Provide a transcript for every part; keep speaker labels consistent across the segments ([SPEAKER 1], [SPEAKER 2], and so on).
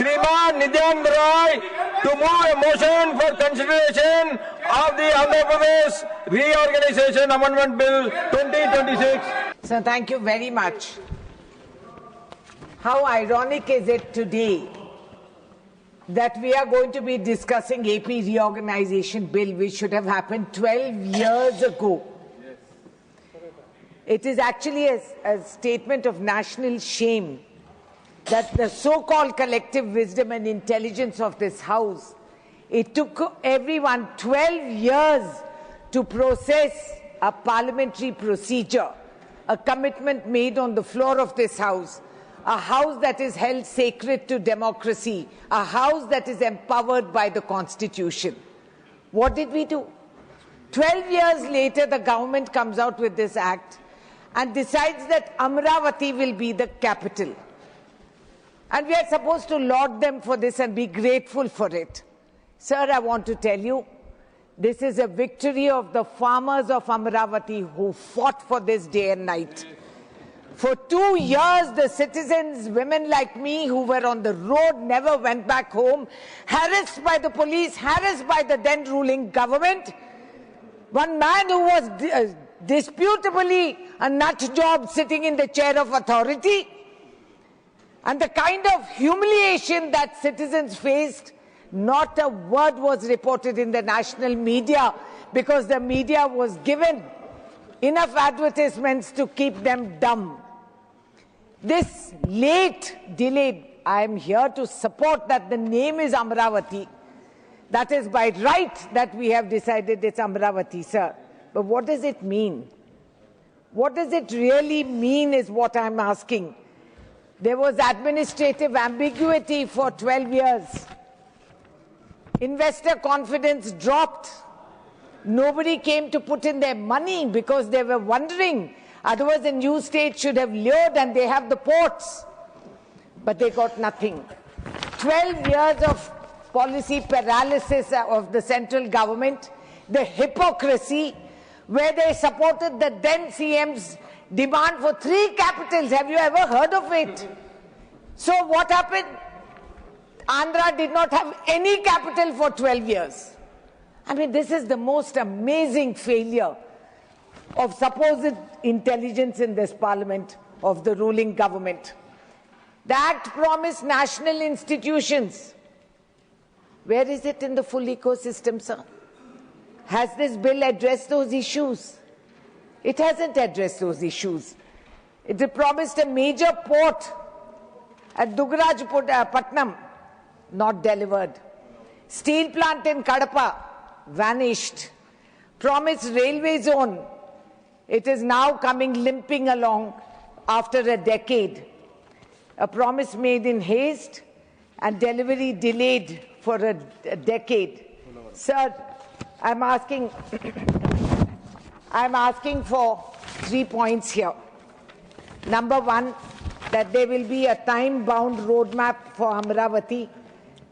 [SPEAKER 1] Sriman Nityan Roy to move a motion for consideration of the Andhra Pradesh Reorganization Amendment Bill 2026.
[SPEAKER 2] So thank you very much. How ironic is it today that we are going to be discussing AP Reorganization Bill, which should have happened 12 years ago. It is actually a statement of national shame that the so-called collective wisdom and intelligence of this House, it took everyone 12 years to process a parliamentary procedure, a commitment made on the floor of this House, a House that is held sacred to democracy, a House that is empowered by the Constitution. What did we do? 12 years later, the government comes out with this act and decides that Amaravati will be the capital. And we are supposed to laud them for this and be grateful for it. Sir, I want to tell you, this is a victory of the farmers of Amaravati who fought for this day and night. For 2 years, the citizens, women like me who were on the road, never went back home, harassed by the police, harassed by the then ruling government. One man who was disputably a nut job sitting in the chair of authority, and the kind of humiliation that citizens faced, not a word was reported in the national media because the media was given enough advertisements to keep them dumb. This late, delayed, I am here to support that the name is Amaravati. That is by right that we have decided it's Amaravati, sir. But what does it mean? What does it really mean is what I'm asking. There was administrative ambiguity for 12 years. Investor confidence dropped. Nobody came to put in their money because they were wondering. Otherwise, the new state should have lured, and they have the ports. But they got nothing. 12 years of policy paralysis of the central government, the hypocrisy, where they supported the then CM's demand for 3 capitals. Have you ever heard of it? So what happened? Andhra did not have any capital for 12 years. I mean, this is the most amazing failure of supposed intelligence in this parliament of the ruling government. The act promised national institutions. Where is it in the full ecosystem, sir? Has this bill addressed those issues? It hasn't addressed those issues. It promised a major port at Dugrajpatnam, not delivered. Steel plant in Kadapa, vanished. Promised railway zone. It is now coming limping along after a decade. A promise made in haste and delivery delayed for a decade. Sir, I'm asking for 3 points here. Number 1, that there will be a time-bound roadmap for Amaravati.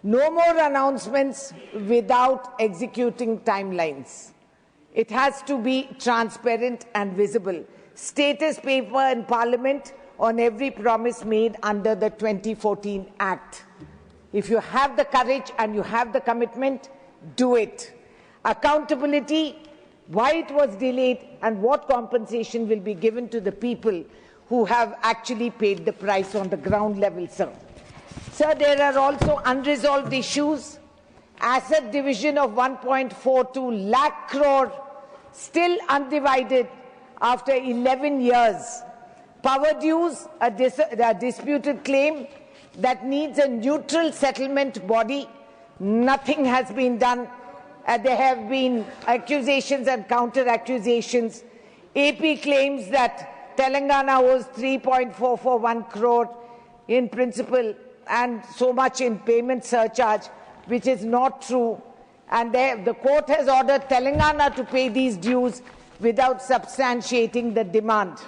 [SPEAKER 2] No more announcements without executing timelines. It has to be transparent and visible. Status paper in Parliament on every promise made under the 2014 Act. If you have the courage and you have the commitment, do it. Accountability, why it was delayed, and what compensation will be given to the people who have actually paid the price on the ground level, sir. Sir, there are also unresolved issues. Asset division of 1.42 lakh crore, still undivided after 11 years. Power dues, a disputed claim that needs a neutral settlement body. Nothing has been done. There have been accusations and counter-accusations. AP claims that Telangana owes 3.441 crore in principal and so much in payment surcharge, which is not true. And the court has ordered Telangana to pay these dues without substantiating the demand.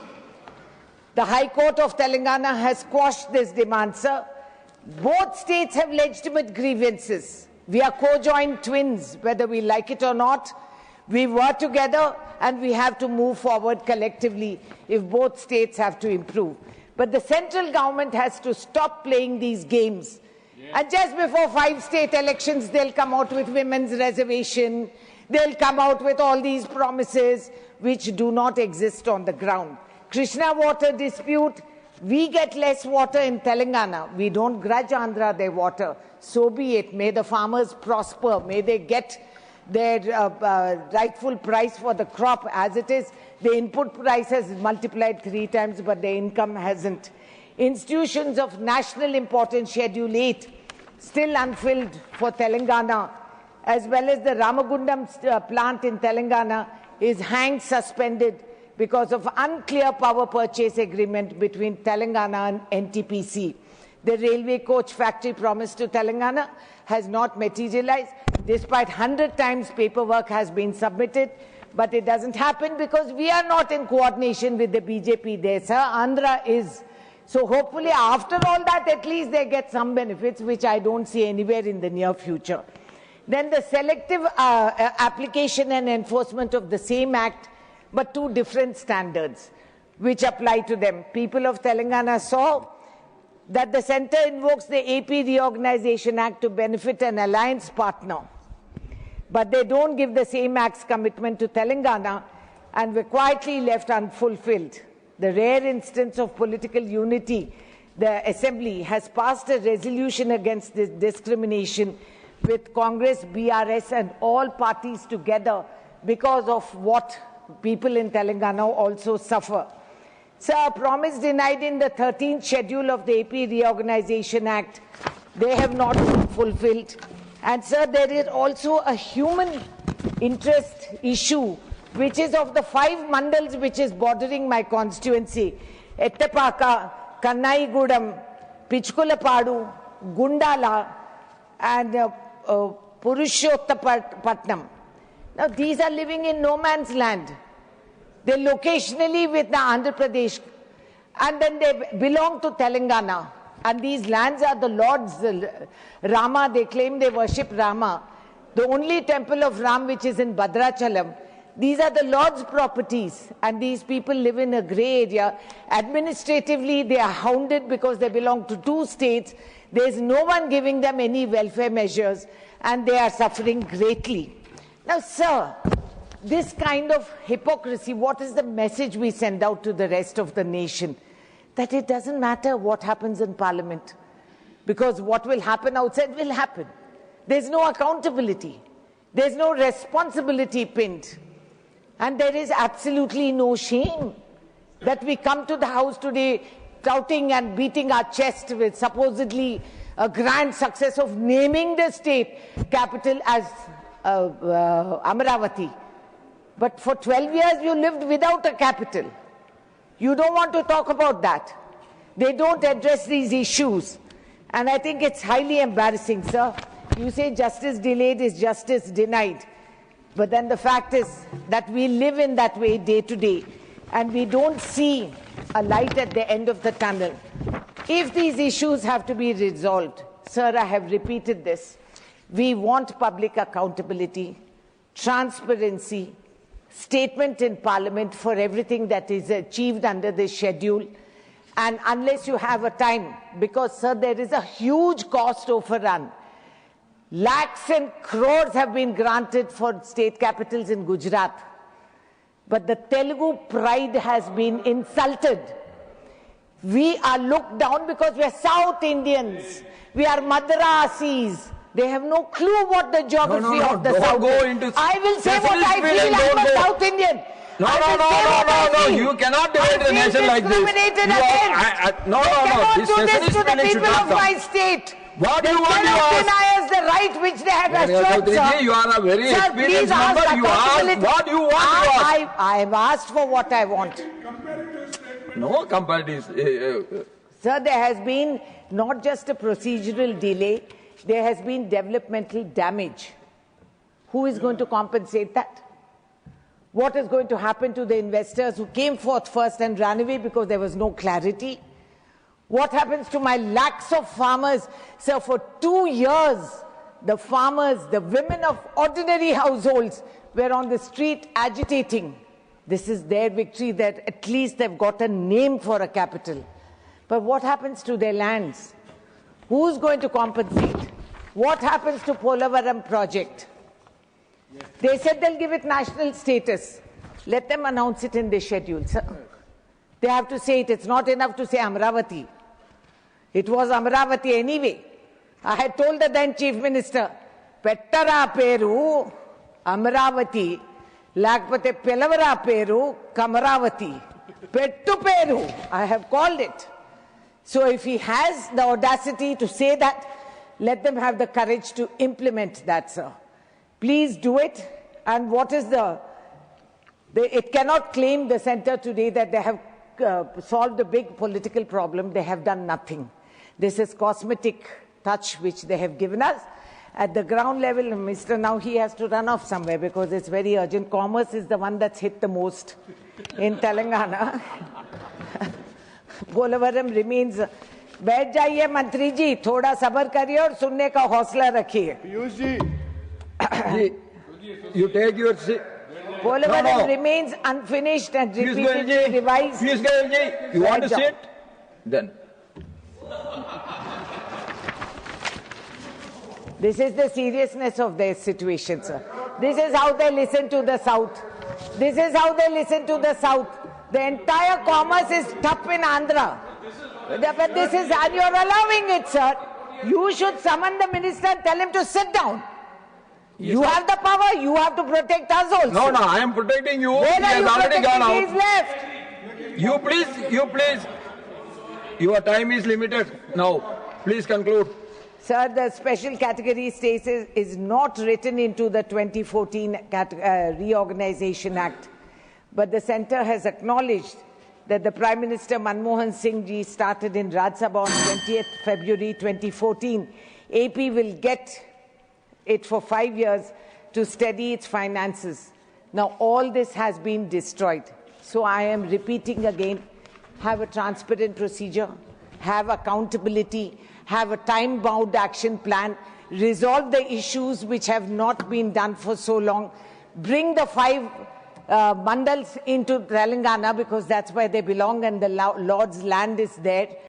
[SPEAKER 2] The High Court of Telangana has quashed this demand, sir. Both states have legitimate grievances. We are co-joined twins, whether we like it or not. We were together and we have to move forward collectively if both states have to improve. But the central government has to stop playing these games And just before 5 state elections, they'll come out with women's reservation. They'll come out with all these promises which do not exist on the ground. Krishna water dispute, we get less water in Telangana. We don't grudge Andhra their water. So be it. May the farmers prosper. May they get their rightful price for the crop. As it is, the input price has multiplied 3 times, but the income hasn't. Institutions of national importance, Schedule 8, still unfilled for Telangana, as well as the Ramagundam plant in Telangana is hanged suspended because of unclear power purchase agreement between Telangana and NTPC. The railway coach factory promised to Telangana has not materialized, despite 100 times paperwork has been submitted, but it doesn't happen because we are not in coordination with the BJP there, sir. Andhra is. So hopefully after all that, at least they get some benefits, which I don't see anywhere in the near future. Then the selective application and enforcement of the same act, but 2 different standards which apply to them. People of Telangana saw that the centre invokes the AP Reorganization Act to benefit an alliance partner, but they don't give the same act's commitment to Telangana and were quietly left unfulfilled. The rare instance of political unity, the Assembly has passed a resolution against this discrimination with Congress, BRS and all parties together because of what people in Telangana also suffer. Sir, a promise denied in the 13th schedule of the AP Reorganization Act, they have not been fulfilled. And sir, there is also a human interest issue, which is of the 5 mandals which is bordering my constituency: Ettapaka, Kannayigudam, Pichkulapadu, Gundala, and Purushottapatnam. Now, these are living in no man's land. They're locationally with the Andhra Pradesh, and then they belong to Telangana. And these lands are the Lord's. Rama, they claim they worship Rama. The only temple of Ram which is in Bhadrachalam. These are the Lord's properties, and these people live in a grey area. Administratively, they are hounded because they belong to 2 states. There is no one giving them any welfare measures, and they are suffering greatly. Now, sir, this kind of hypocrisy, what is the message we send out to the rest of the nation? That it doesn't matter what happens in Parliament, because what will happen outside will happen. There's no accountability. There's no responsibility pinned. And there is absolutely no shame that we come to the House today touting and beating our chest with supposedly a grand success of naming the state capital as Amaravati. But for 12 years you lived without a capital. You don't want to talk about that. They don't address these issues. And I think it's highly embarrassing, sir. You say justice delayed is justice denied. But then the fact is that we live in that way day to day, and we don't see a light at the end of the tunnel. If these issues have to be resolved, sir, I have repeated this, we want public accountability, transparency, statement in Parliament for everything that is achieved under this schedule. And unless you have a time, because, sir, there is a huge cost overrun. Lakhs and crores have been granted for state capitals in Gujarat. But the Telugu pride has been insulted. We are looked down because we are South Indians. We are Madrasis. They have no clue what the geography of the South is. I will say what I feel. I'm a South Indian.
[SPEAKER 1] No, you cannot divide the nation like this. No,
[SPEAKER 2] this to the people of my state.
[SPEAKER 1] What do you want to ask?
[SPEAKER 2] Deny us the right which they have assured, sir.
[SPEAKER 1] You are a very experienced member. You ask what you want to ask.
[SPEAKER 2] I have asked for what I want.
[SPEAKER 1] No comparative.
[SPEAKER 2] Sir, there has been not just a procedural delay, there has been developmental damage. Who is going to compensate that? What is going to happen to the investors who came forth first and ran away because there was no clarity? What happens to my lakhs of farmers? Sir, for 2 years, the farmers, the women of ordinary households were on the street agitating. This is their victory, that at least they've got a name for a capital. But what happens to their lands? Who's going to compensate? What happens to Polavaram project? They said they'll give it national status. Let them announce it in the schedule, sir. They have to say it. It's not enough to say Amaravati. It was Amaravati anyway. I had told the then Chief Minister, Pettara Peru, Amaravati, Lakpate Pelavara Peru, Kamaravati. Pettu Peru, I have called it. So if he has the audacity to say that, let them have the courage to implement that, sir. Please do it. And what is it cannot claim the centre today that they have solved a big political problem. They have done nothing. This is cosmetic touch which they have given us. At the ground level, Mr. Now he has to run off somewhere because it's very urgent. Commerce is the one that's hit the most in Telangana. Polavaram remains. बैठ जाइए मंत्री जी, थोड़ा सब्र करिए और सुनने का हौसला रखिए.
[SPEAKER 1] Piyush ji, you take your seat.
[SPEAKER 2] Polavaram remains unfinished and repeatedly revised.
[SPEAKER 1] Piyush Goyal ji, you want to sit? Then.
[SPEAKER 2] This is the seriousness of their situation, sir. This is how they listen to the South. This is how they listen to the South. The entire commerce is tough in Andhra. But this is, and you're allowing it, sir. You should summon the minister and tell him to sit down. Yes, you have the power, you have to protect us also.
[SPEAKER 1] No, I am protecting you.
[SPEAKER 2] Where
[SPEAKER 1] he has already gone out.
[SPEAKER 2] He's left.
[SPEAKER 1] You please. Your time is limited now. Please conclude.
[SPEAKER 2] Sir, the special category status is not written into the 2014 Reorganization Act. But the centre has acknowledged that the Prime Minister Manmohan Singh ji started in Rajya Sabha on 20th February 2014. AP will get it for 5 years to steady its finances. Now all this has been destroyed. So I am repeating again, have a transparent procedure, have accountability, have a time-bound action plan, resolve the issues which have not been done for so long, bring the 5 mandals into Telangana because that's where they belong and the Lord's land is there.